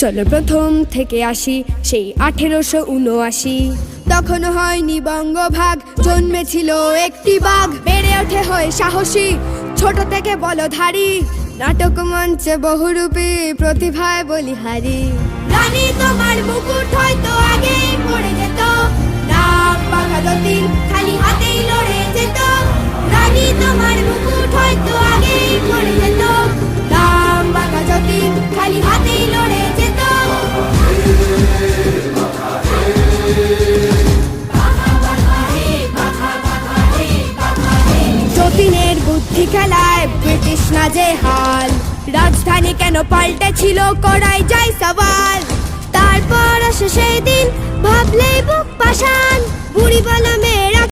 চলো প্রথম থেকে আসি সেই 1879। তখন হয়নি বঙ্গভাগ, জন্মেছিল একটি বাঘ। বেড়ে ওঠে হয়ে সাহসী, ছোট থেকে বলধারী। নাটক মঞ্চে বহুরূপী, প্রতিভায় বলিহারি। রানী তোমার মুকুট হয়তো আগেই পড়ে যেত, নাম বাঘা যতীন খালি হাতেই লড়ে যেত। রানী তোমার মুকুট হয়তো আগেই পড়ে যেত, নাম বাঘা যতীন খালি হাতেই লড়ে যেত। যতীনের বুদ্ধি খেলায় ব্রিটিশ না যে হাল। রাজধানী কেন পাল্টেছিল করাই যায় সওয়াল। তারপর আসে সেই দিন, ভাবলেই বুক পাষাণ। বুড়ি বলো মেয়ের